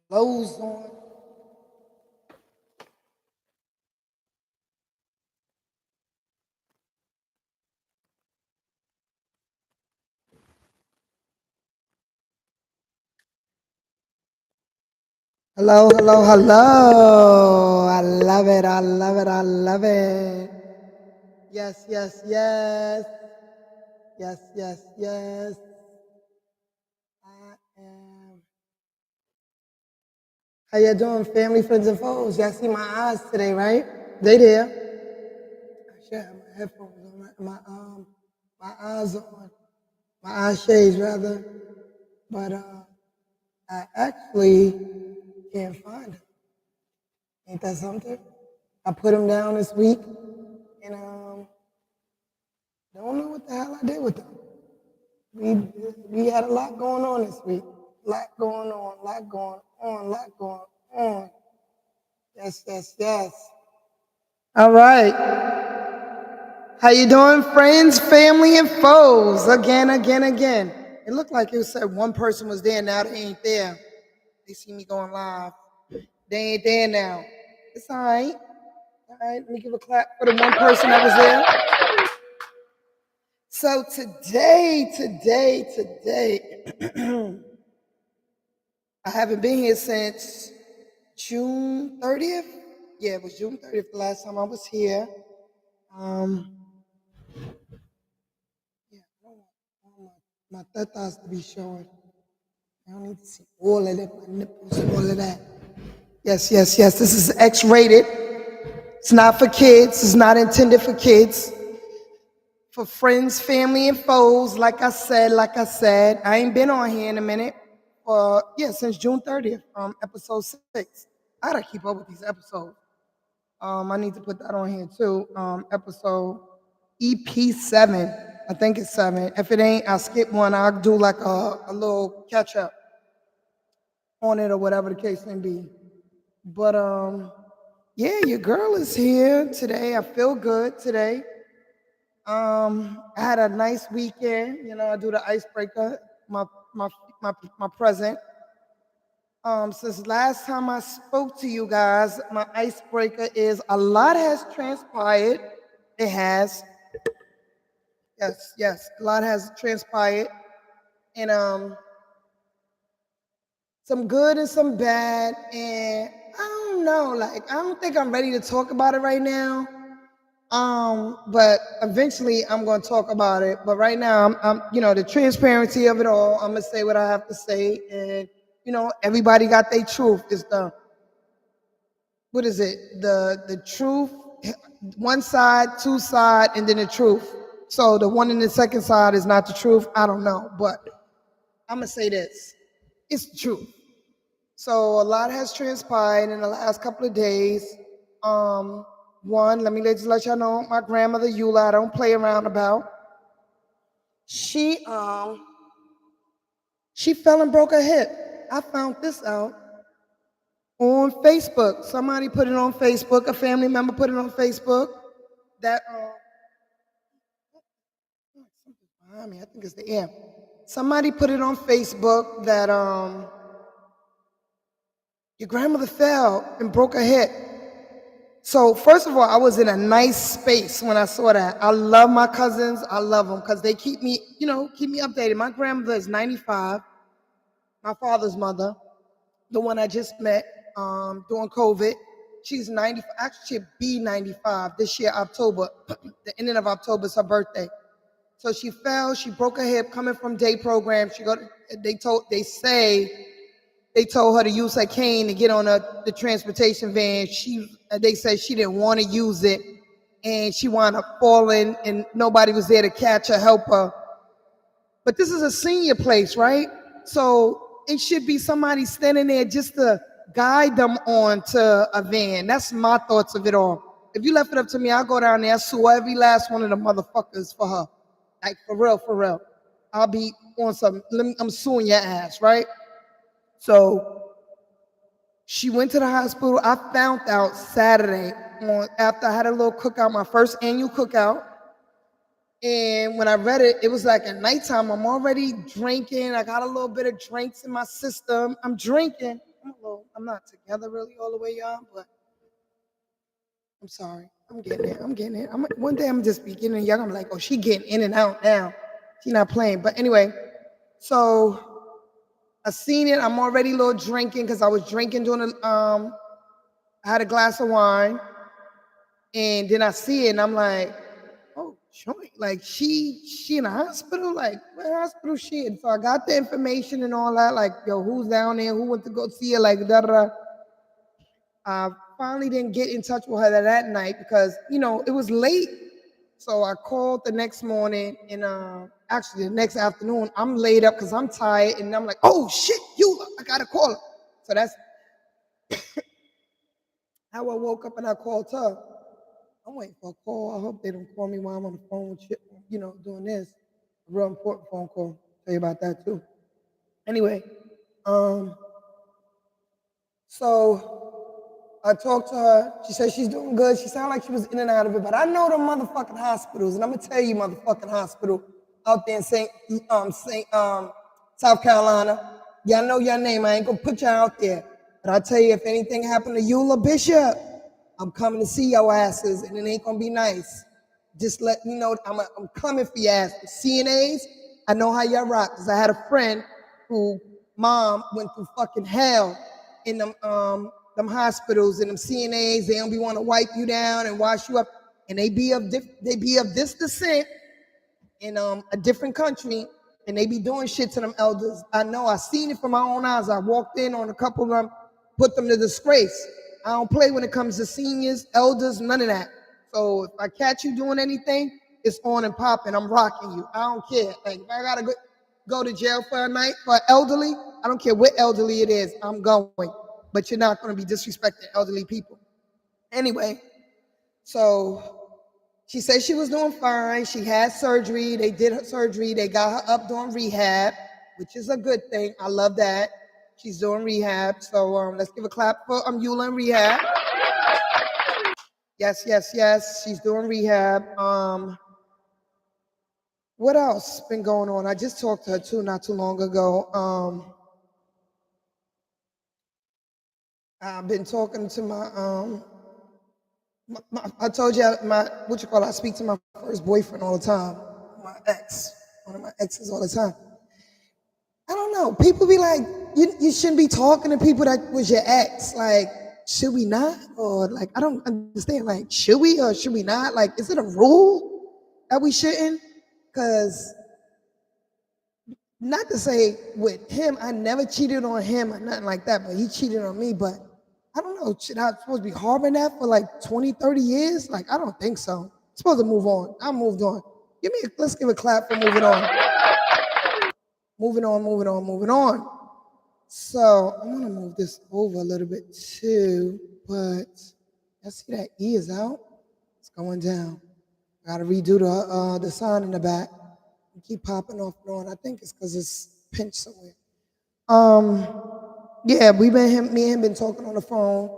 Clothes on. Hello, hello, hello. I love it, I love it, I love it. Yes, yes, yes. Yes, yes, yes. I am. How you doing, family, friends, and foes? Y'all see my eyes today, right? They there. I should have my headphones on, my eyes on, my eye shades rather. But I actually can't find them. Ain't that something? I put them down this week, and don't know what the hell I did with them. We we had a lot going on this week. Lot going on, lot going on, lot going on. Yes, yes, yes. All right. How you doing, friends, family, and foes? Again, again, again. It looked like it said one person was there. Now they ain't there. They see me going live. They ain't there now. It's all right. All right. Let me give a clap for the one person that was there. So today, I haven't been here since June 30th. Yeah, it was June 30th the last time I was here. Um, yeah, I don't want my tatas to be showing. I don't need to see all of it, my nipples, all of that. Yes, yes, yes. This is X-rated. It's not for kids. It's not intended for kids. For friends, family, and foes. Like I said, I ain't been on here in a minute. Since June 30th, episode 6. I gotta keep up with these episodes. I need to put that on here too. Episode EP7. I think it's 7. If it ain't, I'll skip one. I'll do like a little catch up on it or whatever the case may be. But yeah, your girl is here today. I feel good today. I had a nice weekend. You know, I do the icebreaker, my my my present. Since last time I spoke to you guys, my icebreaker is a lot has transpired. It has. Yes, yes, a lot has transpired. And some good and some bad. And I don't know, like I don't think I'm ready to talk about it right now. But eventually I'm going to talk about it. But right now, the transparency of it all. I'm gonna say what I have to say, and everybody got their truth. It's the what is it? The truth, one side, two side, and then the truth. So the one in the second side is not the truth. I don't know, but I'm gonna say this: it's the truth. So a lot has transpired in the last couple of days. Um, One, let me just let y'all know, my grandmother Eula, I don't play around about. She she fell and broke her hip. I found this out on Facebook. Somebody put it on Facebook. A family member put it on Facebook. That something's behind me. I think it's the air. Somebody put it on Facebook that your grandmother fell and broke her hip. So first of all, I was in a nice space when I saw that. I love my cousins. I love them because they keep me, keep me updated. My grandmother is 95. My father's mother, the one I just met during COVID, she's 90. Actually, she'll be 95 this year, October. The ending of October is her birthday. So she fell. She broke her hip coming from day program. They told her to use her cane to get on the transportation van. They said she didn't want to use it, and she wound up falling, and nobody was there to catch her, help her. But this is a senior place, right? So it should be somebody standing there just to guide them on to a van. That's my thoughts of it all. If you left it up to me, I'll go down there, sue every last one of the motherfuckers for her. Like for real, for real. I'll be on some, I'm suing your ass, right? So she went to the hospital. I found out Saturday after I had a little cookout, my first annual cookout. And when I read it, it was like at nighttime. I'm already drinking. I got a little bit of drinks in my system. I'm drinking. I'm not together really all the way, y'all, but I'm sorry. I'm getting it. I'm getting it. One day I'm just beginning young. I'm like, oh, she getting in and out now. She not playing. But anyway, so I seen it. I'm already a little drinking because I was drinking during the I had a glass of wine, and then I see it, and I'm like, oh, joint. Like she in a hospital. Like where hospital she in? So I got the information and all that. Like yo, who's down there? Who went to go see her? Like da da da. I finally didn't get in touch with her that night because it was late. So I called the next morning, and actually the next afternoon, I'm laid up because I'm tired, and I'm like, oh shit, I gotta call her. So that's how I woke up and I called her. I'm waiting for a call. I hope they don't call me while I'm on the phone with doing this. A real important phone call. Tell you about that too. Anyway, um, so I talked to her. She said she's doing good. She sounded like she was in and out of it. But I know the motherfucking hospitals, and I'm gonna tell you, motherfucking hospital out there in South Carolina. Y'all know your name. I ain't gonna put y'all out there. But I tell you, if anything happened to Eula Bishop, I'm coming to see your asses, and it ain't gonna be nice. Just let me know I'm coming for your ass. CNAs, I know how y'all rock. Cause I had a friend who mom went through fucking hell in them hospitals and them CNAs. They don't be want to wipe you down and wash you up, and they be of this descent in a different country, and they be doing shit to them elders. I know. I seen it from my own eyes. I walked in on a couple of them, put them to disgrace. I don't play when it comes to seniors, elders, none of that. So if I catch you doing anything, it's on and popping. I'm rocking you. I don't care. Like if I gotta go to jail for a night for elderly, I don't care what elderly it is. I'm going. But you're not going to be disrespecting elderly people. Anyway, so she said she was doing fine. She had surgery. They did her surgery. They got her up doing rehab, which is a good thing. I love that. She's doing rehab. So let's give a clap for Eula in rehab. Yes, yes, yes. She's doing rehab. What else been going on? I just talked to her too not too long ago. I've been talking to I told you I speak to my first boyfriend all the time, my ex, one of my exes all the time. I don't know. People be like, you shouldn't be talking to people that was your ex. Like, should we not? Or like, I don't understand. Like, should we or should we not? Like, is it a rule that we shouldn't? Because not to say with him, I never cheated on him or nothing like that, but he cheated on me. But I don't know, should I supposed to be harboring that for like 20, 30 years? Like, I don't think so. I'm supposed to move on. I moved on. Let's give a clap for moving on. Moving on, moving on, moving on. So I'm gonna move this over a little bit too, but I see that E is out. It's going down. I gotta redo the sign in the back. It keep popping off and on. I think it's because it's pinched somewhere. Yeah, me and him been talking on the phone.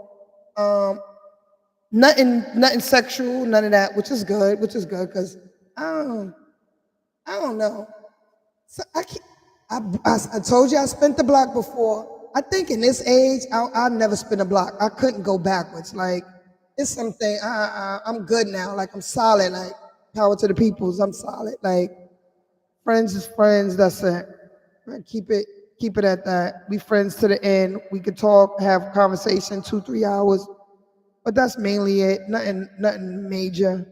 Nothing sexual, none of that, which is good, because I don't know. So I told you I spent the block before. I think in this age, I'll never spin a block. I couldn't go backwards. Like it's something. I'm good now. Like I'm solid. Like power to the peoples. I'm solid. Like friends is friends. That's it. Right, keep it at that. Be friends to the end. We could talk, have conversation 2-3 hours, but that's mainly it. Nothing major.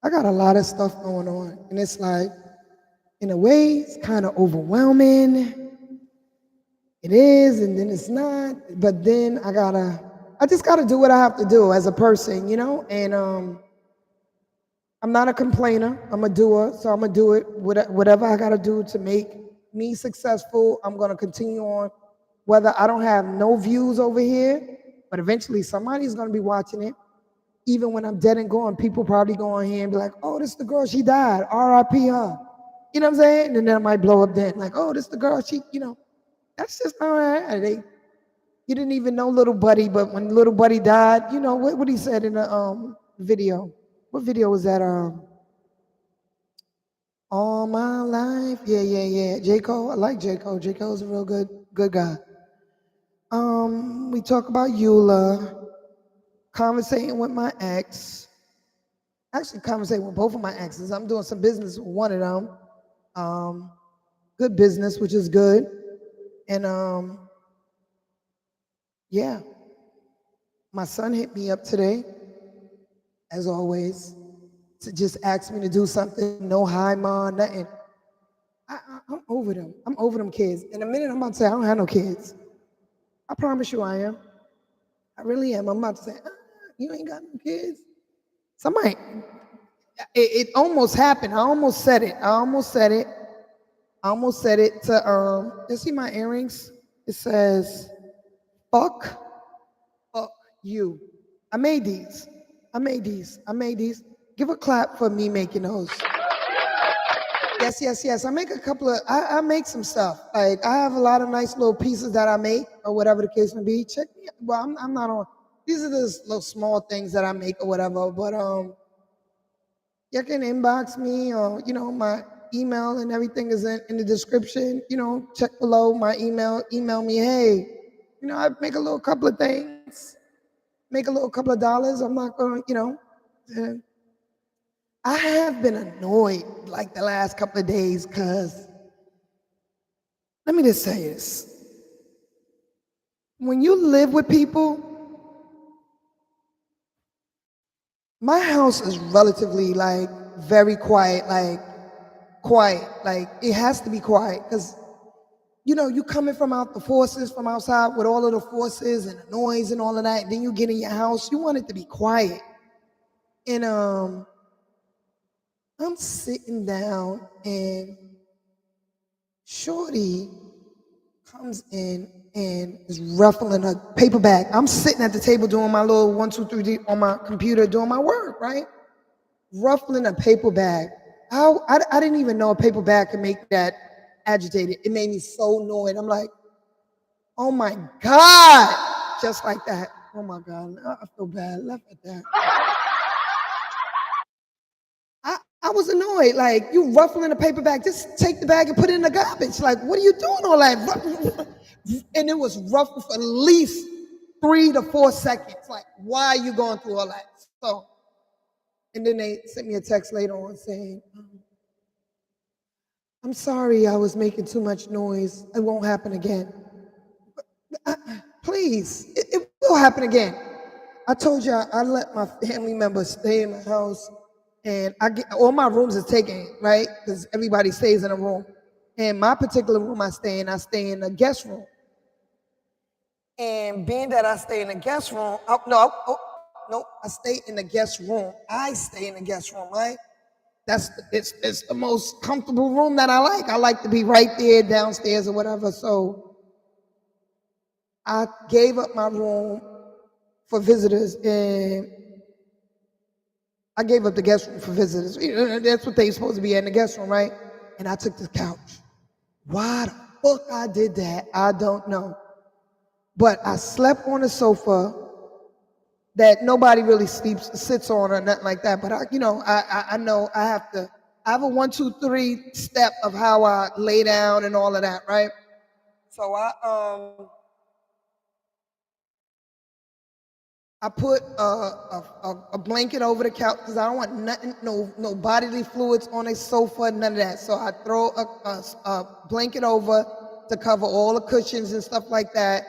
I got a lot of stuff going on, and it's like, in a way, it's kind of overwhelming. It is, and then it's not. But then I just gotta do what I have to do as a person, And I'm not a complainer. I'm a doer, so I'm gonna do it. Whatever I gotta do to make me successful, I'm gonna continue on. Whether I don't have no views over here, but eventually somebody's gonna be watching it. Even when I'm dead and gone, people probably go on here and be like, "Oh, this is the girl. She died. R.I.P. her." You know what I'm saying? And then it might blow up then, like, "Oh, this is the girl. That's just all right." You didn't even know little buddy, but when little buddy died, what he said in the video. What video was that? All my life. Yeah, yeah, yeah. J. Cole, I like J. Cole. J. Cole's a real good guy. We talk about Eula, conversating with my ex. Actually, conversating with both of my exes. I'm doing some business with one of them. Um, good business, which is good. And yeah, my son hit me up today, as always, to just ask me to do something. No hi, ma, nothing. I'm over them. I'm over them kids. In a minute, I'm about to say I don't have no kids. I promise you, I am. I really am. I'm about to say, you ain't got no kids. Somebody, it almost happened. I almost said it. I almost said it. I almost said it to you see my earrings? It says fuck, fuck you. I made these. I made these. I made these. Give a clap for me making those. Yes, yes, yes. I make a couple of I make some stuff. Like I have a lot of nice little pieces that I make or whatever the case may be. Check me out. Well, I'm not on these are just little small things that I make or whatever. But you can inbox me or my email and everything is in the description. Check below my email. Email me, hey, I make a little couple of things, make a little couple of dollars. I'm not going, I have been annoyed like the last couple of days because let me just say this. When you live with people, my house is relatively like very quiet, like quiet. Like it has to be quiet because you coming from out the forces from outside with all of the forces and the noise and all of that. Then you get in your house, you want it to be quiet. And I'm sitting down and Shorty comes in and is ruffling a paper bag. I'm sitting at the table doing my little 1, 2, 3D on my computer doing my work, right? Ruffling a paper bag. I didn't even know a paper bag could make that agitated. It made me so annoyed. I'm like, oh my God. Just like that. Oh my God. I feel bad. Left at that. I was annoyed. Like, you ruffling a paper bag. Just take the bag and put it in the garbage. Like, what are you doing all that? And it was ruffled for at least 3 to 4 seconds. Like, why are you going through all that? So, and then they sent me a text later on saying, I'm sorry I was making too much noise. It won't happen again. Please, it will happen again. I told you I let my family members stay in my house, and I get all my rooms is taken, right? Because everybody stays in a room. And my particular room I stay in the guest room. And being that I stay in the guest room, no, I stay in the guest room. I stay in the guest room, right? It's the most comfortable room that I like. I like to be right there downstairs or whatever. So I gave up my room for visitors and I gave up the guest room for visitors. That's what they supposed to be in the guest room, right? And I took the couch. Why the fuck I did that, I don't know. But I slept on a sofa that nobody really sits on or nothing like that. But I know I have a 1, 2, 3 step of how I lay down and all of that, right? So I put a blanket over the couch because I don't want nothing, no bodily fluids on a sofa, none of that. So I throw a blanket over to cover all the cushions and stuff like that.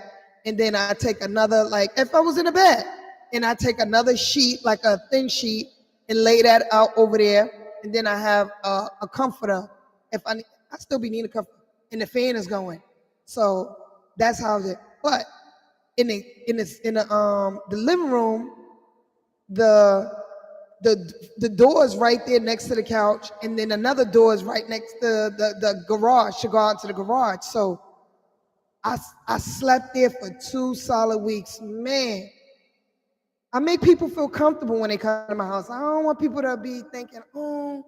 And then I take another, like if I was in a bed, and I take another sheet, like a thin sheet, and lay that out over there. And then I have a comforter. If I still be needing a comforter, and the fan is going. So that's how it. But in the living room, the the door is right there next to the couch, and then another door is right next to the garage to go out to the garage. So I slept there for 2 solid weeks. Man, I make people feel comfortable when they come to my house. I don't want people to be thinking, oh,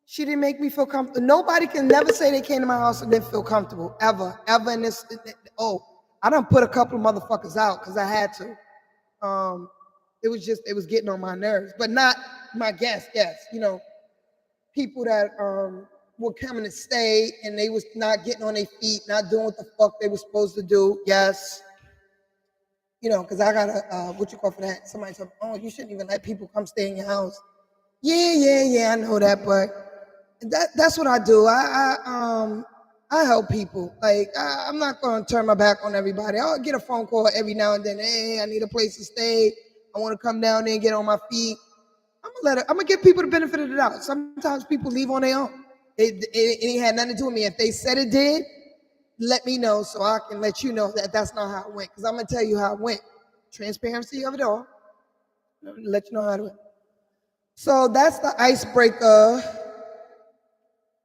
she didn't make me feel comfortable. Nobody can never say they came to my house and didn't feel comfortable, ever in this. Oh, I done put a couple of motherfuckers out because I had to. It was getting on my nerves, but not my guests. people that were coming to stay and they was not getting on their feet, not doing what the fuck they were supposed to do. Yes. Because I got a, what you call for that? Somebody told me, oh, you shouldn't even let people come stay in your house. Yeah, I know that, but that's what I do. I help people. Like I'm not gonna turn my back on everybody. I'll get a phone call every now and then. Hey, I need a place to stay. I want to come down there and get on my feet. I'm gonna give people the benefit of the doubt. Sometimes people leave on their own. It ain't had nothing to do with me. If they said it did, let me know so I can let you know that that's not how it went. Because I'm gonna tell you how it went. Transparency of it all. Let you know how it went. So that's the icebreaker.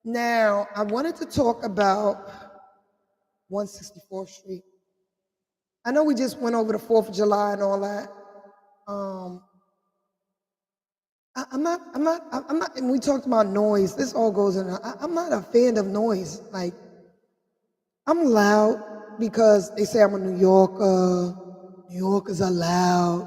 Now I wanted to talk about 164th Street. I know we just went over the 4th of July and all that. I'm not, and we talked about noise. This all goes in. I'm not a fan of noise. Like, I'm loud because they say I'm a New Yorker. New Yorkers are loud.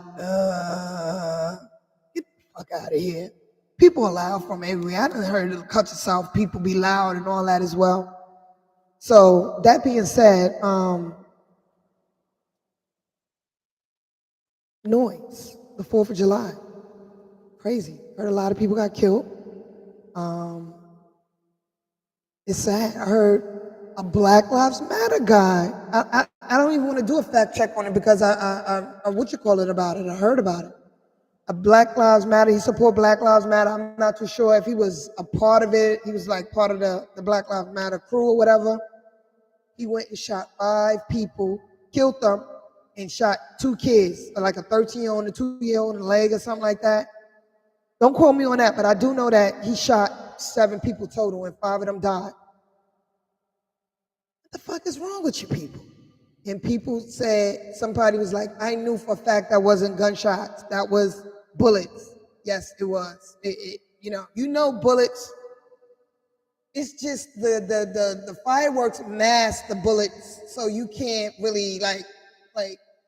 Get the fuck out of here. People are loud from everywhere. I done heard the country South people be loud and all that as well. So that being said, noise, the 4th of July, crazy. Heard a lot of people got killed. It's sad. I heard a Black Lives Matter guy. I don't even want to do a fact check on it because I what you call it about it. I heard about it. A Black Lives Matter. He support Black Lives Matter. I'm not too sure if he was a part of it. He was like part of the Black Lives Matter crew or whatever. He went and shot 5 people, killed them, and shot 2 kids, like a 13-year-old and a 2-year-old in the leg or something like that. Don't quote me on that, but I do know that he shot 7 people total and 5 of them died. What the fuck is wrong with you people? And people said, somebody was like, I knew for a fact that wasn't gunshots, that was bullets. Yes, it was. You know bullets. It's just the fireworks mask the bullets, so you can't really like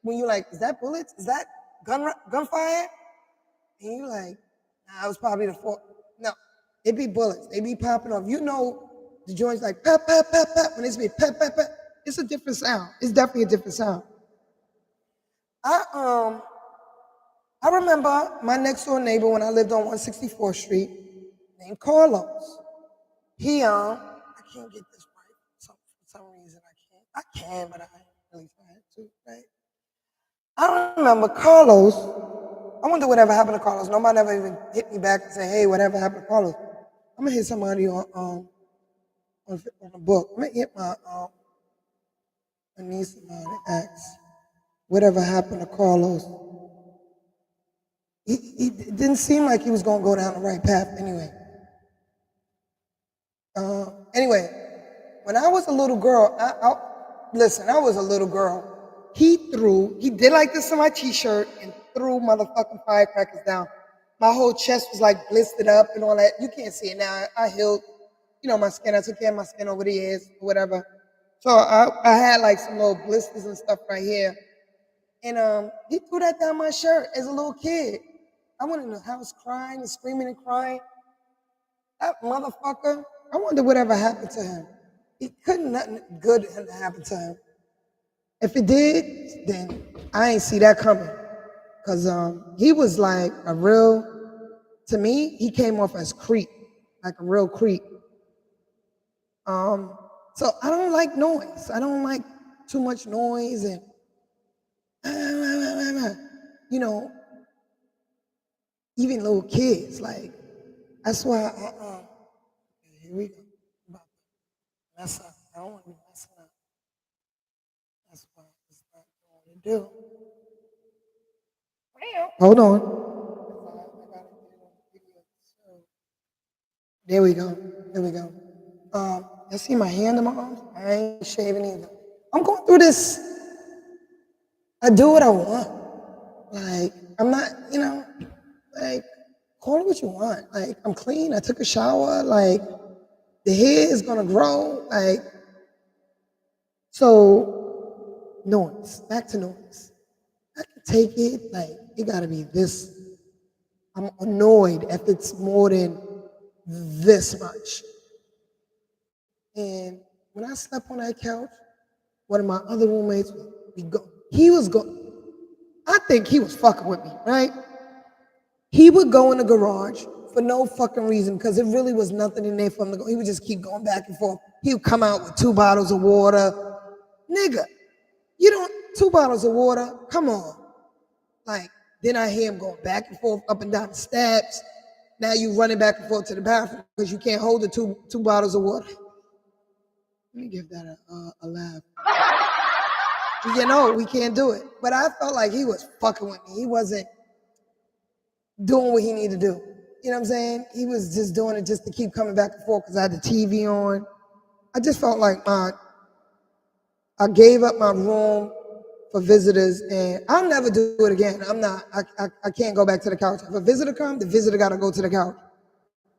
when you're like, is that bullets? Is that gunfire? And you like, nah, it was probably the four. No, it be bullets. They be popping off. You know, the joints like pep pep pep pep. When it's be pep pep pep, it's a different sound. It's definitely a different sound. I remember my next door neighbor when I lived on 164th Street, named Carlos. I can't get this right. For some reason I can't. I can, but I ain't really trying to, right? I remember Carlos. I wonder whatever happened to Carlos. Nobody ever even hit me back and say, hey, whatever happened to Carlos. I'm gonna hit somebody on a book. I'm gonna hit my niece and ask whatever happened to Carlos. It didn't seem like he was gonna go down the right path anyway. Anyway, when I was a little girl, listen, I was a little girl. He did like this on my t-shirt and threw motherfucking firecrackers down. My whole chest was like blistered up and all that. You can't see it now. I healed, my skin. I took care of my skin over the years, or whatever. So I had like some little blisters and stuff right here. And he threw that down my shirt as a little kid. I went in the house crying and screaming and crying. That motherfucker, I wonder whatever happened to him. It couldn't nothing good happen to him. If it did, then I ain't see that coming. Cause he was like to me, he came off as creep, like a real creep. So I don't like noise. I don't like too much noise and even little kids. Like that's why. Here we go. About to mess up. I don't want to be messing up. That's why it's not going to do. Hold on. There we go. There we go. You see my hand in my arms? I ain't shaving either. I'm going through this. I do what I want. Like, I'm not, like, call it what you want. Like, I'm clean. I took a shower. Like, the hair is going to grow. Like, so noise. Back to noise. I can take it. Like, it got to be this. I'm annoyed if it's more than this much. And when I slept on that couch, one of my other roommates, he was I think he was fucking with me, right? He would go in the garage for no fucking reason because it really was nothing in there for him to go. He would just keep going back and forth. He would come out with 2 bottles of water. Nigga, you don't, 2 bottles of water? Come on. Like, then I hear him going back and forth up and down the steps. Now you running back and forth to the bathroom because you can't hold the two bottles of water. Let me give that a laugh. You know, we can't do it. But I felt like he was fucking with me. He wasn't doing what he needed to do. You know what I'm saying? He was just doing it just to keep coming back and forth because I had the TV on. I just felt like I gave up my room for visitors, and I'll never do it again. I can't go back to the couch. If a visitor comes, the visitor got to go to the couch.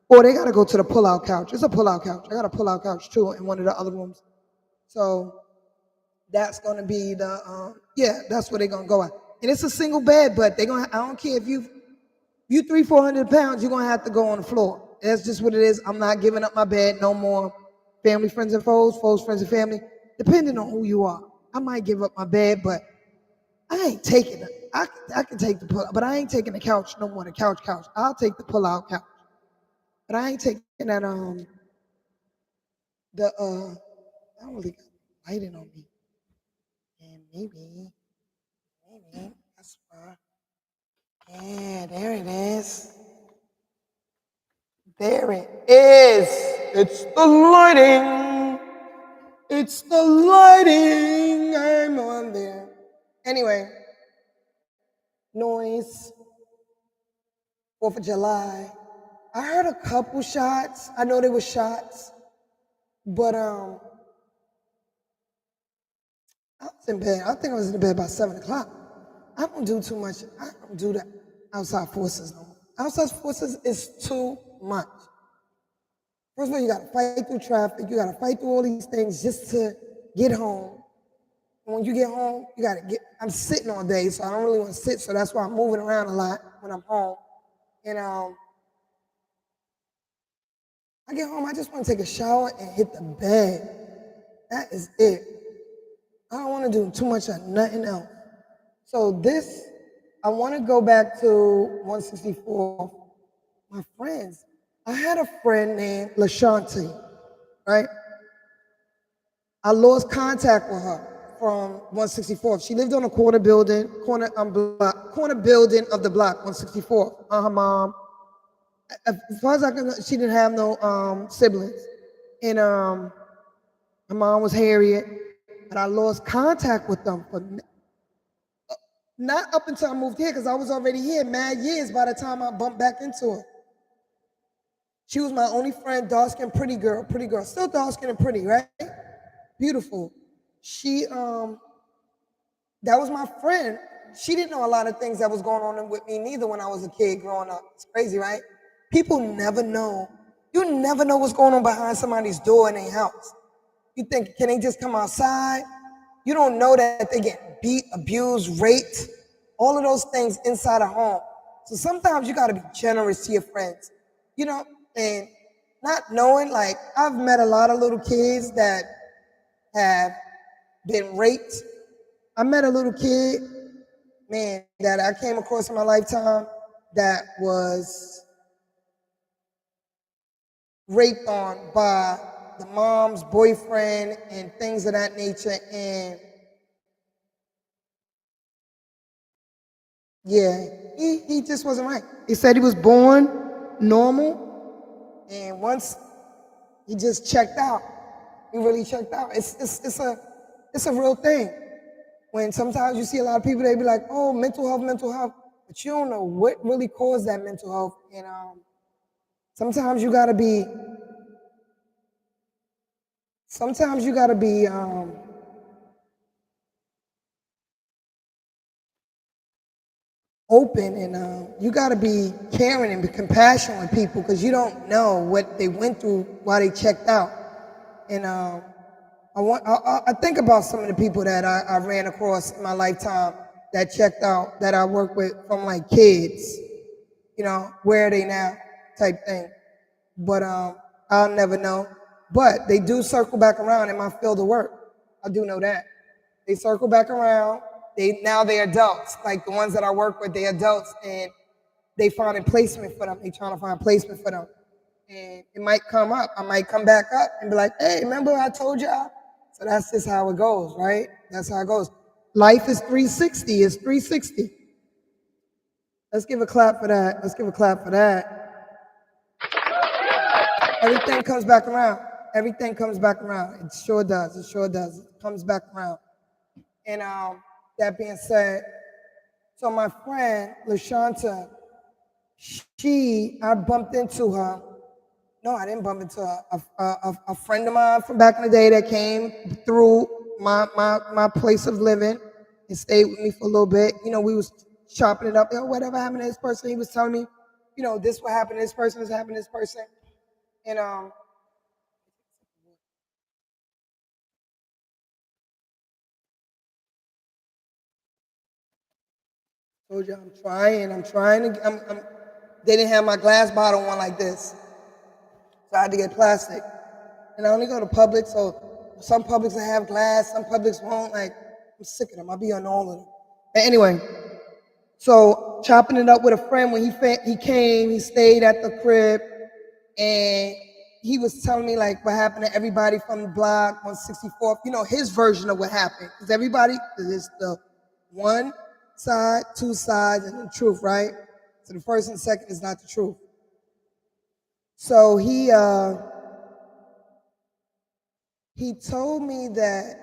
Or they got to go to the pull-out couch. It's a pull-out couch. I got a pull-out couch, too, in one of the other rooms. So that's going to be that's where they're going to go at. And it's a single bed, but they're going to, I don't care if you 300-400 pounds, you're going to have to go on the floor. That's just what it is. I'm not giving up my bed no more. Family, friends, and foes, friends, and family. Depending on who you are. I might give up my bed, but I ain't taking it. I can take the pull-out, but I ain't taking the couch no more, the couch. I'll take the pull-out couch. But I ain't taking that, I don't really got lighting on me. And maybe, that's why. Yeah, there it is. There it is. It's the lighting. It's the lighting. I'm on there. Anyway, noise. 4th of July. I heard a couple shots. I know there were shots. But I was in bed. I think I was in bed by 7 o'clock. I don't do too much. I don't do the outside forces no more. Outside forces is too much. First of all, you got to fight through traffic. You got to fight through all these things just to get home. And when you get home, you got to I'm sitting all day, so I don't really want to sit, so that's why I'm moving around a lot when I'm home. And I get home, I just want to take a shower and hit the bed. That is it. I don't want to do too much of nothing else. So I want to go back to 164. My friends. I had a friend named LaShanti, right? I lost contact with her from 164. She lived on a corner building of the block, 164. Her mom. As far as I can know, she didn't have no siblings. And her mom was Harriet. But I lost contact with them for not up until I moved here, because I was already here mad years by the time I bumped back into her. She was my only friend, dark-skinned, pretty girl, still dark-skinned and pretty, right? Beautiful. She, that was my friend. She didn't know a lot of things that was going on with me neither when I was a kid growing up. It's crazy, right? People never know. You never know what's going on behind somebody's door in their house. You think, can they just come outside? You don't know that they get beat, abused, raped, all of those things inside a home. So sometimes you got to be generous to your friends, you know, and not knowing, like, I've met a lot of little kids that have been raped. I met a little kid, man, that I came across in my lifetime that was raped on by the mom's boyfriend and things of that nature. And yeah, he just wasn't right. He said he was born normal, and once he just checked out, he really checked out. It's a real thing. When sometimes you see a lot of people, they be like, oh, mental health, but you don't know what really caused that mental health. And sometimes you gotta be open, and you got to be caring and be compassionate with people, because you don't know what they went through while they checked out. And I think about some of the people that I ran across in my lifetime that checked out, that I work with, from like kids, you know, where are they now type thing. But I'll never know. But they do circle back around in my field of work. I do know that. They circle back around. They're adults. Like the ones that I work with, they're adults and they finding placement for them. They trying to find placement for them. And it might come up. I might come back up and be like, hey, remember I told y'all? So that's just how it goes, right? That's how it goes. Life is 360. It's 360. Let's give a clap for that. Let's give a clap for that. Everything comes back around. Everything comes back around. It sure does. It sure does. It comes back around. And that being said, so my friend, LaShanta, I bumped into her. No, I didn't bump into her. A friend of mine from back in the day that came through my place of living and stayed with me for a little bit. You know, we was chopping it up. Yo, whatever happened to this person? He was telling me, you know, this what happened to this person, this happened to this person. And told you I'm trying to. They didn't have my glass bottle one like this, so I had to get plastic. And I only go to Publix, so some Publix will have glass, some Publix won't. Like, I'm sick of them. I'll be on all of them. But anyway, so chopping it up with a friend when he came, he stayed at the crib, and he was telling me like what happened to everybody from the block, 164th. You know, his version of what happened. Because everybody, there's the one side, two sides, and the truth, right? So the first and second is not the truth. So he told me that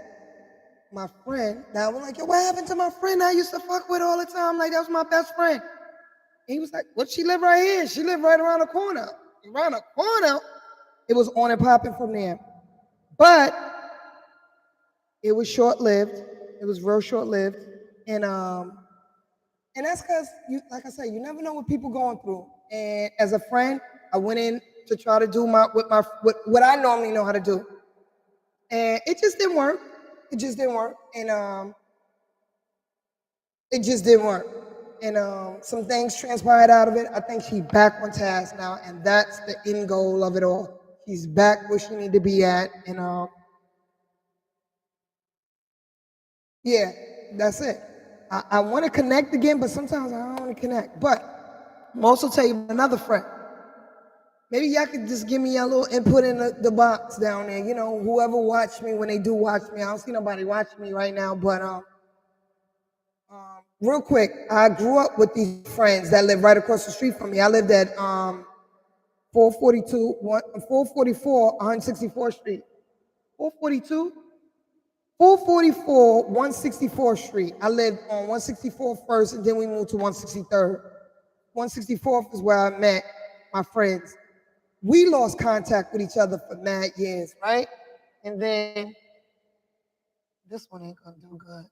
my friend, now I'm like, yo, what happened to my friend I used to fuck with all the time? Like, that was my best friend. And he was like, what, she live right here? She live right around the corner. Around the corner? It was on and popping from there. But it was short-lived. It was real short-lived. And that's because, like I said, you never know what people going through. And as a friend, I went in to try to do what I normally know how to do. And it just didn't work. It just didn't work. And it just didn't work. And some things transpired out of it. I think she's back on task now, and that's the end goal of it all. She's back where she need to be at. And yeah, that's it. I want to connect again, but sometimes I don't want to connect. But I'm also tell you another friend. Maybe y'all could just give me a little input in the box down there. You know, whoever watched me when they do watch me. I don't see nobody watching me right now, but real quick, I grew up with these friends that live right across the street from me. I lived at 444, 164th Street. 442? 444, 164th Street. I lived on 164th first, and then we moved to 163rd. 164th is where I met my friends. We lost contact with each other for mad years, right? And then this one ain't gonna do good.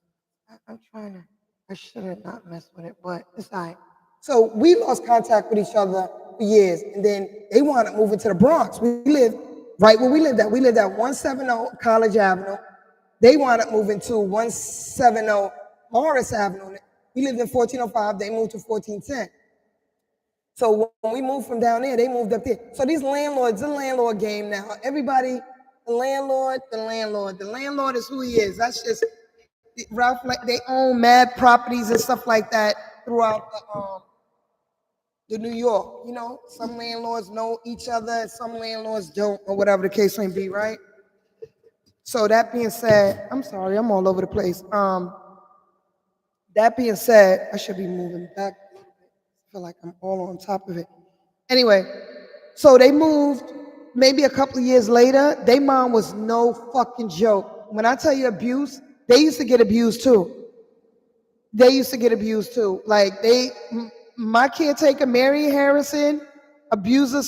I'm trying to, I should have not messed with it, but it's all right. So we lost contact with each other for years, and then they wound up moving to the Bronx. We lived right where we lived at. We lived at 170 College Avenue. They wound up moving to 170 Morris Avenue. We lived in 1405. They moved to 1410. So when we moved from down there, they moved up there. So these landlords, the landlord game now. Everybody, the landlord. The landlord is who he is. That's just Ralph. Like they own mad properties and stuff like that throughout the New York. You know, some landlords know each other, some landlords don't, or whatever the case may be, right? So that being said, I'm sorry, I'm all over the place. That being said, I should be moving back. I feel like I'm all on top of it. Anyway, so they moved maybe a couple of years later. Their mom was no fucking joke. When I tell you abuse, they used to get abused too. They used to get abused too. Like my caretaker, Mary Harrison, abuser,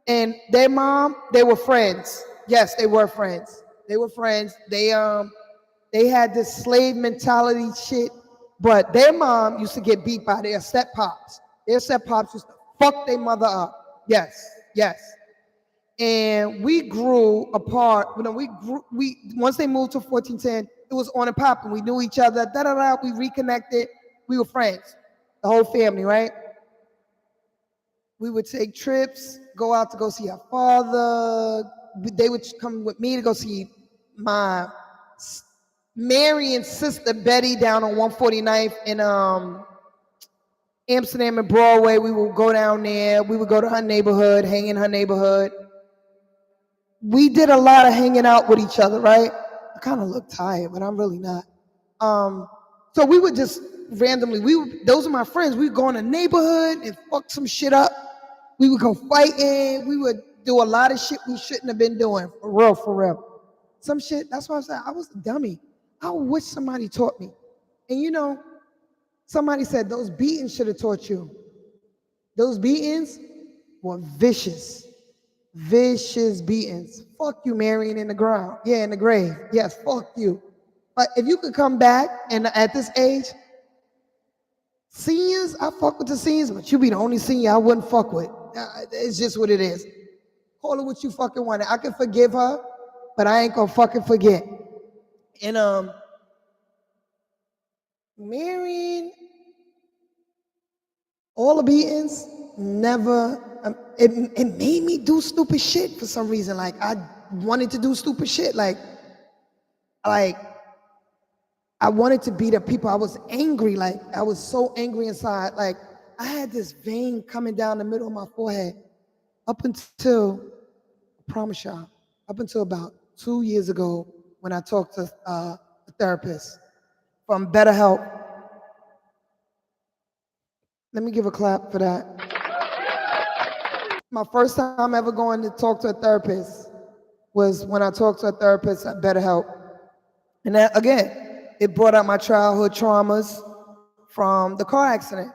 and their mom, they were friends. Yes, they were friends. They were friends. They had this slave mentality shit, but their mom used to get beat by their step pops. Their step pops used to fuck their mother up. Yes, yes. And we grew apart. You know, we once they moved to 1410, it was on and popping. We knew each other. Da da da. We reconnected. We were friends, the whole family, right? We would take trips, go out to go see our father. They would come with me to go see my Mary and sister Betty down on 149th in Amsterdam and Broadway. We would go down there. We would go to her neighborhood, hang in her neighborhood. We did a lot of hanging out with each other, right? I kind of look tired, but I'm really not. So we would just randomly, those are my friends. We would go in the neighborhood and fuck some shit up. We would go fighting. We would do a lot of shit we shouldn't have been doing. For real, for real. Some shit, that's why I said I was a dummy. I wish somebody taught me. And you know, somebody said those beatings should have taught you. Those beatings were vicious. Vicious beatings. Fuck you, Marion, in the ground. Yeah, in the grave. Yes, fuck you. But if you could come back and at this age, seniors, I fuck with the seniors, but you be the only senior I wouldn't fuck with. It's just what it is. Call it what you fucking want. I can forgive her, but I ain't gonna fucking forget. And Marion, all the beatings, never. It made me do stupid shit for some reason. Like I wanted to do stupid shit. Like I wanted to beat up people. I was angry. Like I was so angry inside. Like I had this vein coming down the middle of my forehead up until, I promise y'all, up until about 2 years ago when I talked to a therapist from BetterHelp. Let me give a clap for that. My first time ever going to talk to a therapist was when I talked to a therapist at BetterHelp. And that, again, it brought out my childhood traumas from the car accident.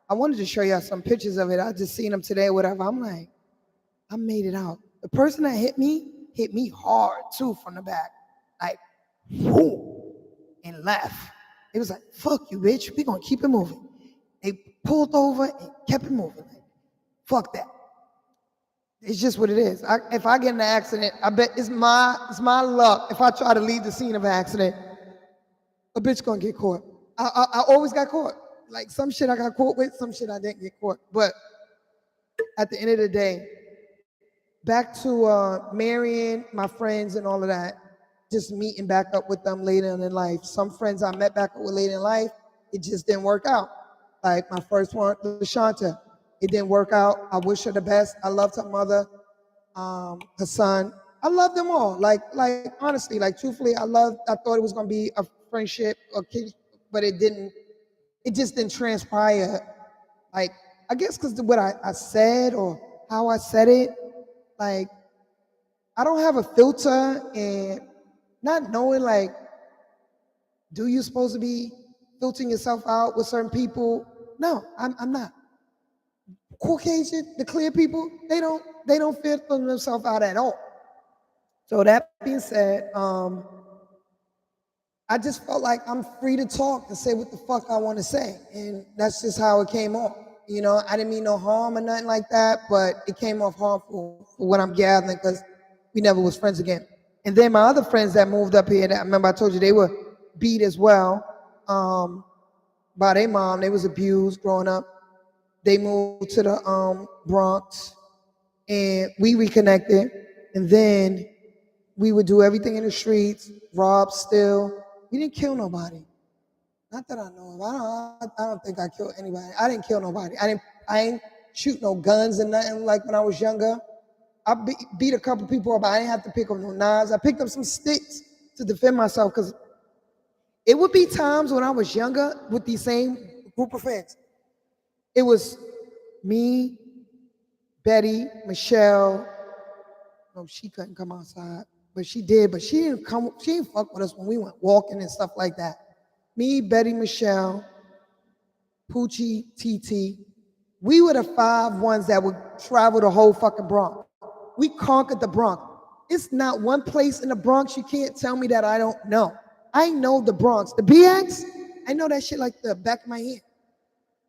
I wanted to show y'all some pictures of it. I just seen them today, whatever. I'm like, I made it out. The person that hit me hard too from the back. Like, whoo, and left. It was like, fuck you, bitch. We gonna keep it moving. They pulled over and kept it moving. Like, fuck that. It's just what it is. If I get in an accident, I bet it's my luck. If I try to leave the scene of an accident, a bitch gonna get caught. I always got caught. Like some shit I got caught with, some shit I didn't get caught. But at the end of the day, back to Marion, my friends and all of that, just meeting back up with them later in life. Some friends I met back up with later in life, it just didn't work out. Like my first one, LaShanta, it didn't work out. I wish her the best. I loved her mother, her son. I love them all. Like honestly, like truthfully, I thought it was gonna be a friendship, but it didn't. It just didn't transpire. Like I guess because what I said or how I said it, like I don't have a filter, and not knowing like, do you supposed to be filtering yourself out with certain people? No, I'm not. Caucasian, the clear people, they don't filter themselves out at all. So that being said, I just felt like I'm free to talk and say what the fuck I want to say, and that's just how it came off. You know, I didn't mean no harm or nothing like that, but it came off harmful for what I'm gathering because we never was friends again. And then my other friends that moved up here, that I remember I told you they were beat as well by their mom. They was abused growing up. They moved to the Bronx, and we reconnected. And then we would do everything in the streets, rob, steal. We didn't kill nobody. Not that I know of. I don't think I killed anybody. I didn't kill nobody. I ain't shoot no guns and nothing like when I was younger. I beat a couple people up, but I didn't have to pick up no knives. I picked up some sticks to defend myself because it would be times when I was younger with these same group of friends. It was me, Betty, Michelle. No, she couldn't come outside, but she did. But she didn't come. She didn't fuck with us when we went walking and stuff like that. Me, Betty, Michelle, Poochie, TT. We were the 5 ones that would travel the whole fucking Bronx. We conquered the Bronx. It's not one place in the Bronx you can't tell me that I don't know. I know the Bronx. The BX, I know that shit like the back of my hand.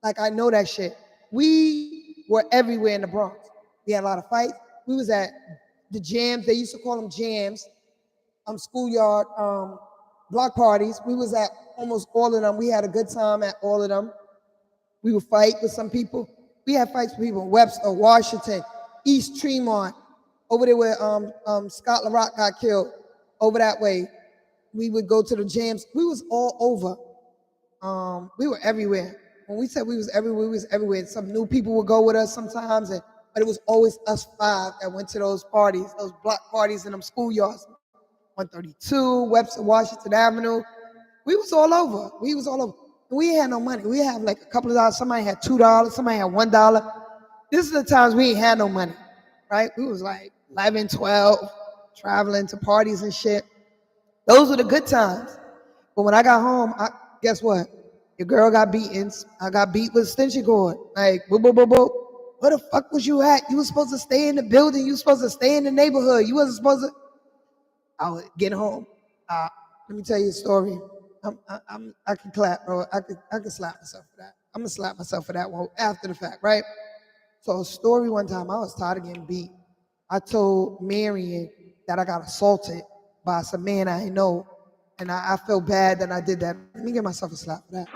Like I know that shit. We were everywhere in the Bronx. We had a lot of fights. We was at the jams. They used to call them jams. Schoolyard block parties. We was at almost all of them. We had a good time at all of them. We would fight with some people. We had fights with people in Webster, Washington, East Tremont, over there where Scott LaRock got killed, over that way. We would go to the jams. We was all over. We were everywhere. When we said we was everywhere, we was everywhere. Some new people would go with us sometimes, but it was always us five that went to those parties, those block parties in them schoolyards. 132, Webster, Washington Avenue. We was all over. We was all over. And we had no money. We had like a couple of dollars. Somebody had $2. Somebody had $1. This is the times we ain't had no money, right? We was like 11, 12, traveling to parties and shit. Those were the good times. But when I got home, guess what? Your girl got beaten. I got beat with a extension cord. Like, boop, boop, boop, boop. Where the fuck was you at? You was supposed to stay in the building. You was supposed to stay in the neighborhood. You wasn't supposed to. I would get home. Let me tell you a story. I can clap, bro. I can slap myself for that. I'm gonna slap myself for that one after the fact, right? So a story one time, I was tired of getting beat. I told Marion that I got assaulted by some man I didn't know, and I felt bad that I did that. Let me give myself a slap for that.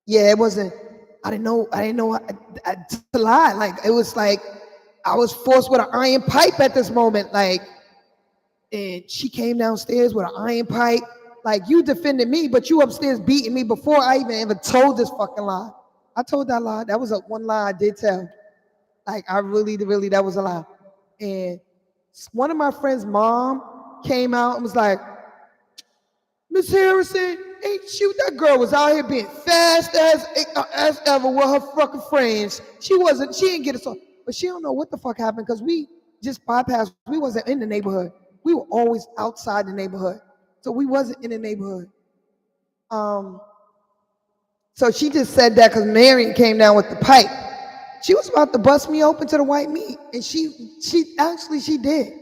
Yeah, it wasn't. I didn't know. To lie. Like it was like I was forced with an iron pipe at this moment. Like, and she came downstairs with an iron pipe. Like you defended me, but you upstairs beating me before I even ever told this fucking lie. I told that lie. That was one lie I did tell. Like I really, that was a lie. And one of my friend's mom came out and was like, Miss Harrison, ain't shoot, that girl was out here being fast as ever with her fucking friends. She didn't get us on, but she don't know what the fuck happened because we just bypassed. We wasn't in the neighborhood. We were always outside the neighborhood. So we wasn't in the neighborhood. So she just said that because Marion came down with the pipe. She was about to bust me open to the white meat. And she did.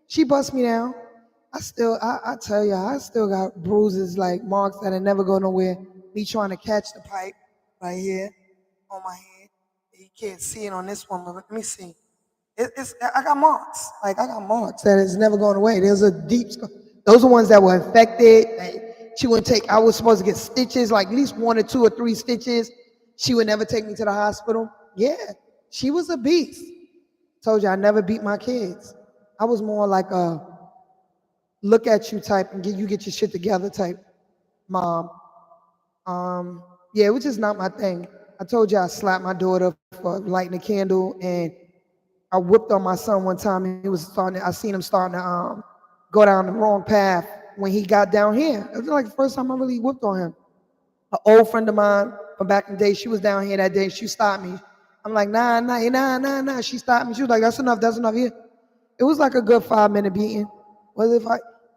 She bust me down. I tell you, I still got bruises, like marks that never go nowhere. Me trying to catch the pipe right here on my head. You can't see it on this one, but let me see. I got marks. Like I got marks that is never going away. There's a deep scar. Those are ones that were infected. Like, I was supposed to get stitches, like at least 1 or 2 or 3 stitches. She would never take me to the hospital. Yeah, she was a beast. Told you I never beat my kids. I was more like a look at you type and get your shit together type mom. Yeah, it was just not my thing. I told you I slapped my daughter for lighting a candle, and I whipped on my son one time. And I seen him starting to go down the wrong path when he got down here. It was like the first time I really whipped on him. An old friend of mine from back in the day, she was down here that day. She stopped me. I'm like, nah. She stopped me. She was like, that's enough here. It was like a good 5-minute beating. Was it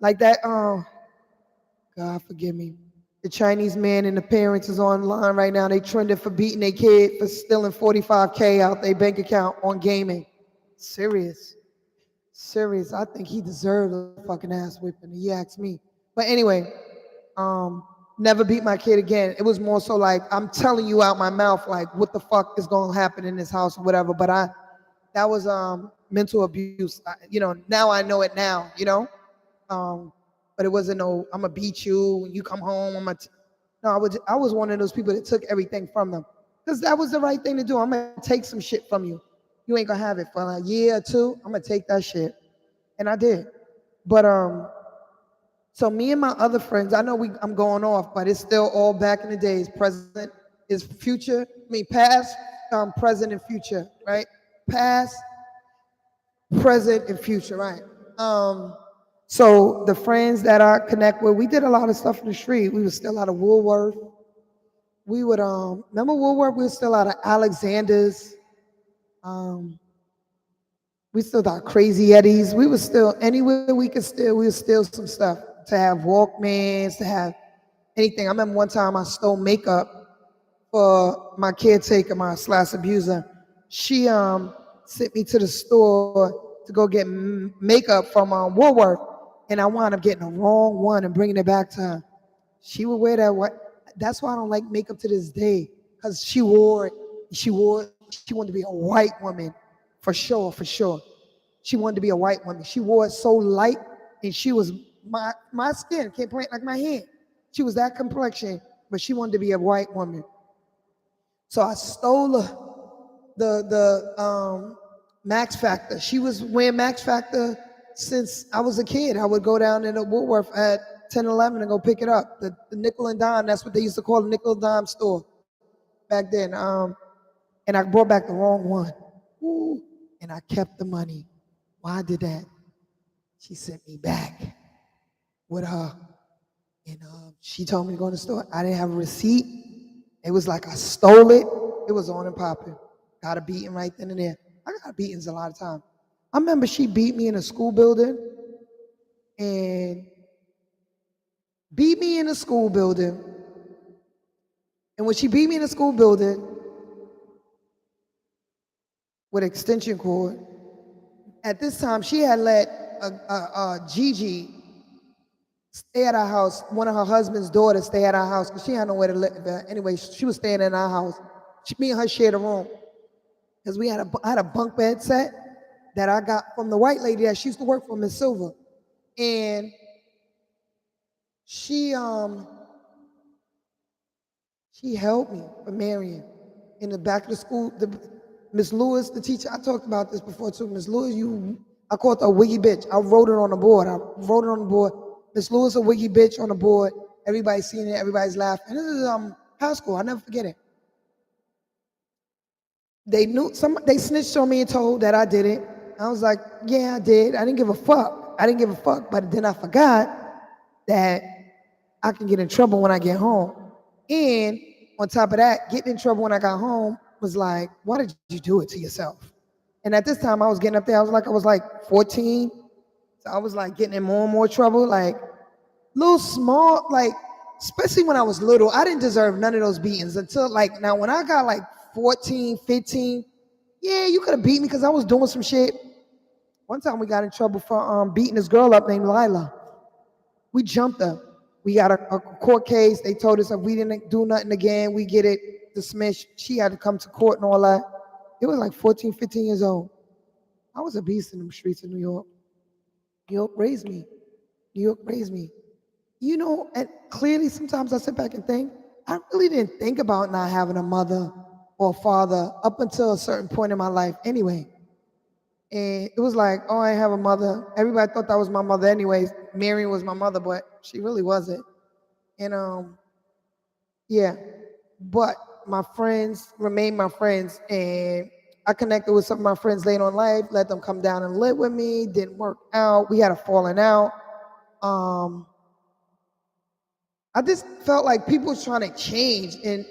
like that? God forgive me. The Chinese man and the parents is online right now. They trending for beating their kid for stealing $45K out their bank account on gaming. Serious. I think he deserved a fucking ass whipping. He asked me. But anyway, never beat my kid again. It was more so like I'm telling you out my mouth, like what the fuck is going to happen in this house or whatever. But that was mental abuse. Now I know it now. But it wasn't no I'm gonna beat you when you come home. No, I was one of those people that took everything from them because that was the right thing to do. I'm gonna take some shit from you. You ain't gonna have it for a year or 2. I'm gonna take that shit, and I did. But so me and my other friends, I know I'm going off, but it's still all back in the days. Present is future. Past, present, and future, right? Past, present, and future, right? So the friends that I connect with, we did a lot of stuff in the street. We was still out of Woolworth. We would remember Woolworth. We were still out of Alexander's. We still got Crazy Eddies. We was still anywhere we could steal. We would steal some stuff to have Walkmans, to have anything. I remember one time I stole makeup for my caretaker, my / abuser. She sent me to the store to go get makeup from Woolworth, and I wound up getting the wrong one and bringing it back to her. She would wear that white. That's why I don't like makeup to this day, because she wore it. She wanted to be a white woman, for sure. She wanted to be a white woman. She wore it so light, and she was my skin can't point like my hand. She was that complexion, but she wanted to be a white woman. So I stole her. the Max Factor. She was wearing Max Factor since I was a kid. I would go down in the Woolworth at 10, 11 and go pick it up. The nickel and dime, that's what they used to call the nickel and dime store back then. And I brought back the wrong one. Ooh, and I kept the money. Why I did that? She sent me back with her. And she told me to go in the store. I didn't have a receipt. It was like I stole it. It was on and popping. Got a beating right then and there. I got beatings a lot of times. I remember she beat me in a school building and beat me in a school building. And when she beat me in a school building with extension cord, at this time she had let Gigi stay at our house. One of her husband's daughters stay at our house because she had nowhere to live. Anyway, she was staying in our house. Me and her shared a room because I had a bunk bed set that I got from the white lady that she used to work for, Miss Silver, and she helped me for marrying in the back of the school. Miss Lewis, the teacher, I talked about this before too. Miss Lewis, I called her a wiggy bitch. I wrote it on the board. Miss Lewis, a wiggy bitch on the board. Everybody's seeing it. Everybody's laughing. And this is high school. I'll never forget it. They snitched on me and told that I did it. I was like, yeah, I did. I didn't give a fuck. But then I forgot that I can get in trouble when I get home. And on top of that, getting in trouble when I got home was like, why did you do it to yourself? And at this time I was getting up there, I was like 14. So I was like getting in more and more trouble, like little small, like, especially when I was little, I didn't deserve none of those beatings until like, now when I got like 14, 15, yeah, you could have beat me because I was doing some shit. One time we got in trouble for beating this girl up named Lila. We jumped her. We got a court case. They told us if we didn't do nothing again, we get it dismissed. She had to come to court and all that. It was like 14, 15 years old. I was a beast in the streets of New York. New York raised me. New York raised me. You know, and clearly sometimes I sit back and think, I really didn't think about not having a mother or a father up until a certain point in my life anyway. And it was like, oh, I have a mother. Everybody thought that was my mother anyways. Mary was my mother, but she really wasn't. And yeah, but my friends remained my friends, and I connected with some of my friends later on in life, let them come down and live with me. Didn't work out. We had a falling out. I just felt like people was trying to change, and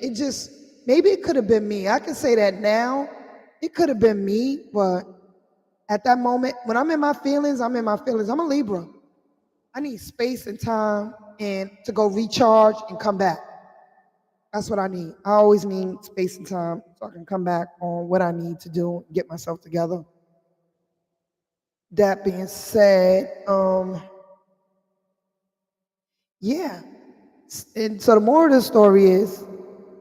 maybe it could have been me. I can say that now. It could have been me, but at that moment, when I'm in my feelings, I'm in my feelings. I'm a Libra. I need space and time and to go recharge and come back. That's what I need. I always need space and time so I can come back on what I need to do, get myself together. That being said, yeah. And so the moral of the story is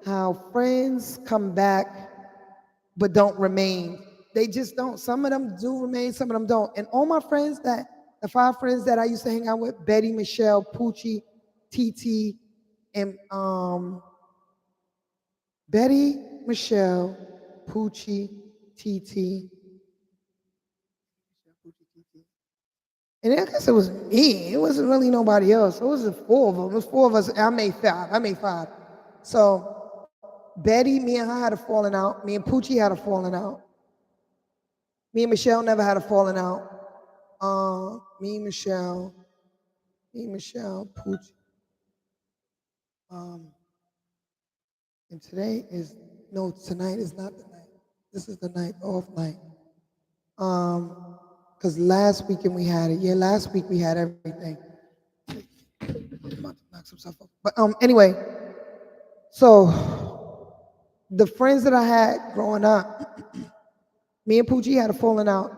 how friends come back but don't remain. They just don't. Some of them do remain, some of them don't. And all my friends the 5 friends that I used to hang out with, Betty, Michelle, Poochie, TT, and Betty, Michelle, Poochie, TT. And I guess it was me. It wasn't really nobody else. It was 4 of them. It was 4 of us. I made 5. So Betty, me and her had a falling out. Me and Poochie had a falling out. Me and Michelle never had a falling out. Me, Michelle, Poochie. And tonight is not the night. This is the night off night. Because last weekend we had it. Yeah, last week we had everything. I'm about to knock some stuff up. But anyway, so the friends that I had growing up, me and Poochie had a falling out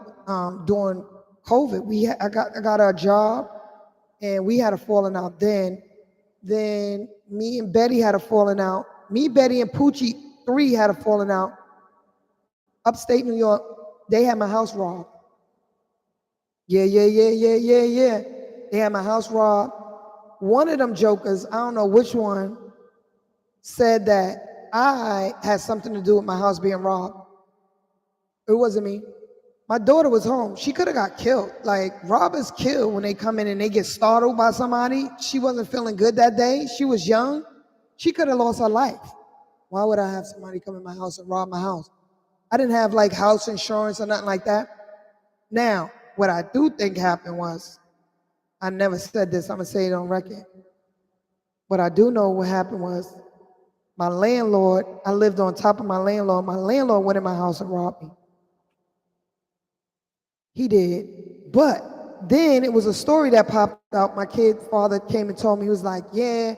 during COVID. I got a job, and we had a falling out then. Then me and Betty had a falling out. Me, Betty, and Poochie, 3 had a falling out. Upstate New York, they had my house robbed. Yeah. They had my house robbed. One of them jokers, I don't know which one, said that I had something to do with my house being robbed. It wasn't me. My daughter was home. She could have got killed. Like, robbers kill when they come in and they get startled by somebody. She wasn't feeling good that day. She was young. She could have lost her life. Why would I have somebody come in my house and rob my house? I didn't have like house insurance or nothing like that. Now, what I do think happened was, I never said this, I'm gonna say it on record. What I do know what happened was, my landlord, I lived on top of my landlord. My landlord went in my house and robbed me. He did. But then it was a story that popped out. My kid's father came and told me, he was like, yeah,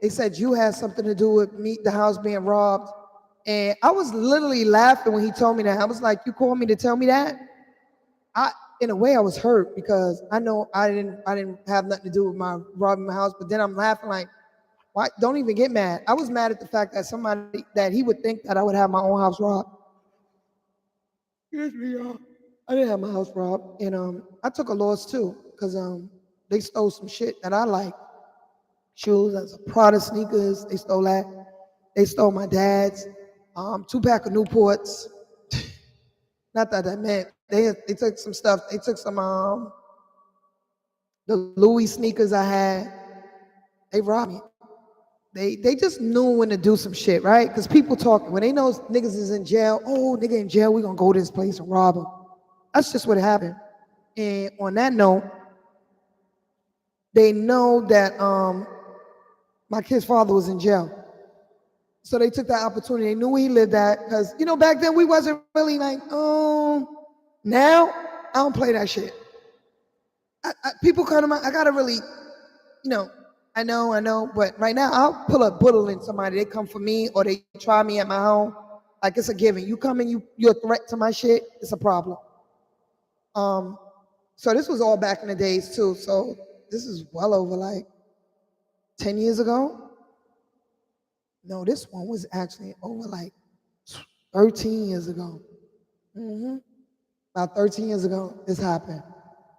they said you had something to do with me, the house being robbed. And I was literally laughing when he told me that. I was like, you called me to tell me that? In a way, I was hurt because I know I didn't have nothing to do with my robbing my house. But then I'm laughing like, why? Don't even get mad. I was mad at the fact that somebody, that he would think that I would have my own house robbed. Excuse me, y'all. I didn't have my house robbed, and I took a loss too because they stole some shit that I like. Shoes, that's a Prada sneakers. They stole that. They stole my dad's 2-pack of Newports. Not that that meant they took some stuff. They took some the Louis sneakers I had. They robbed me. They just knew when to do some shit, right? Because people talking when they know niggas is in jail. Oh, nigga in jail, we gonna go to this place and rob him. That's just what happened. And on that note, they know that my kid's father was in jail. So they took that opportunity. They knew where he lived at. Because, back then we wasn't really like, now I don't play that shit. People come to my, I gotta really, I know, but right now I'll pull a bullet in somebody. They come for me or they try me at my home. Like, it's a given. You come and you're a threat to my shit, it's a problem. So this was all back in the days too. So this is well over like 10 years ago. No, this one was actually over like 13 years ago. About 13 years ago, this happened.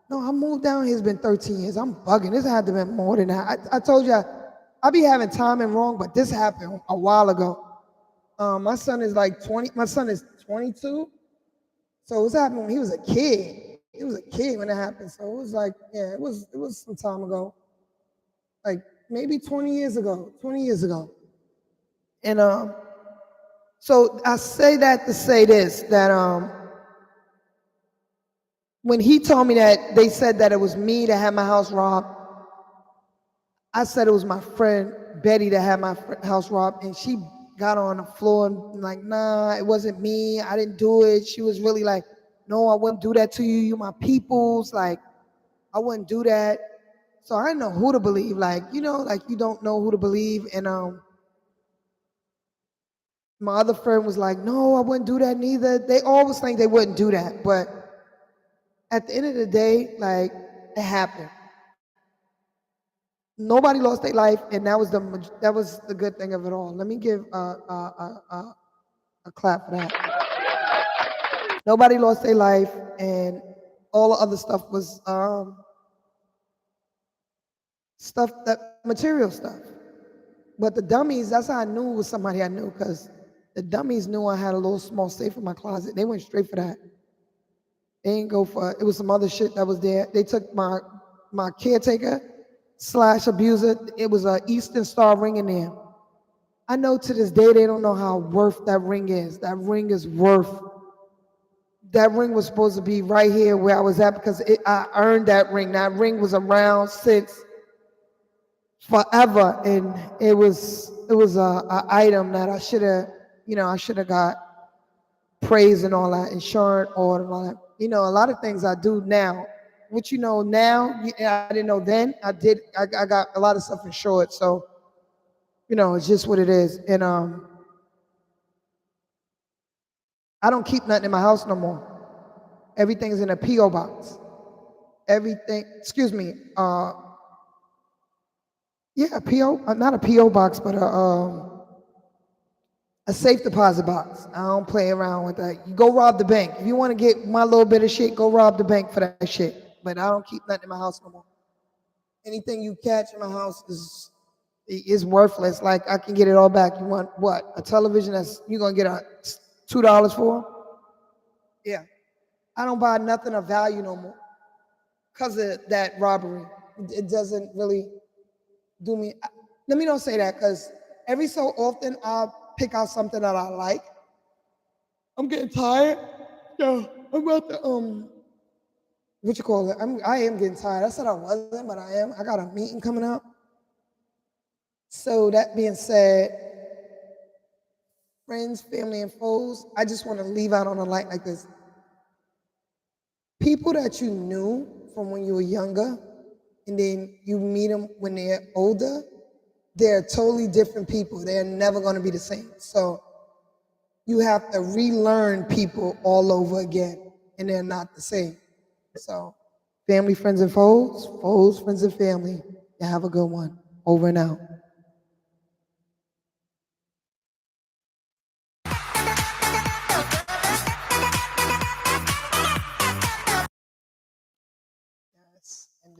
No, I moved down here, it's been 13 years. I'm bugging. This had to have been more than that. I told you, I be having timing wrong, but this happened a while ago. My son is like 20, my son is 22. So it was happening when he was a kid. He was a kid when it happened. So it was like, yeah, it was some time ago. Like maybe 20 years ago. And so I say that to say this, that when he told me that they said that it was me that had my house robbed, I said it was my friend Betty that had my house robbed, and she got on the floor and like, nah, it wasn't me. I didn't do it. She was really like, no, I wouldn't do that to you. You my peoples. Like, I wouldn't do that. So I didn't know who to believe. Like, like you don't know who to believe. And my other friend was like, no, I wouldn't do that neither. They always think they wouldn't do that. But at the end of the day, like, it happened. Nobody lost their life, and that was the good thing of it all. Let me give a clap for that. Nobody lost their life, and all the other stuff was stuff, that material stuff. But the dummies, that's how I knew it was somebody I knew, because the dummies knew I had a little small safe in my closet. They went straight for that. They didn't go for it. It was some other shit that was there. They took my caretaker / abuser. It was an Eastern Star ring in there. I know to this day they don't know how worth that ring is. That ring is worth. That ring was supposed to be right here where I was at because I earned that ring. That ring was around since forever, and it was a item that I should have got praise and all that, insurance or and all that. A lot of things I do now, which now, I didn't know then. I got a lot of stuff insured, so it's just what it is. And I don't keep nothing in my house no more. Everything's in a PO box. Everything, excuse me, yeah, a PO, not a PO box, but a safe deposit box. I don't play around with that. You go rob the bank. If you want to get my little bit of shit, go rob the bank for that shit. But I don't keep nothing in my house no more. Anything you catch in my house is worthless. Like, I can get it all back. You want what? A television that's you're gonna get $2 for? Yeah. I don't buy nothing of value no more because of that robbery. It doesn't really do me. Let me don't say that because every so often I'll pick out something that I like. I'm getting tired. Yo, I'm about to what you call it? I am getting tired. I said I wasn't, but I am. I got a meeting coming up. So that being said, friends, family, and foes, I just want to leave out on a light like this. People that you knew from when you were younger, and then you meet them when they're older, they're totally different people. They're never going to be the same. So you have to relearn people all over again, and they're not the same. So family, friends, and foes, foes, friends, and family. You have a good one. Over and out. Yes, and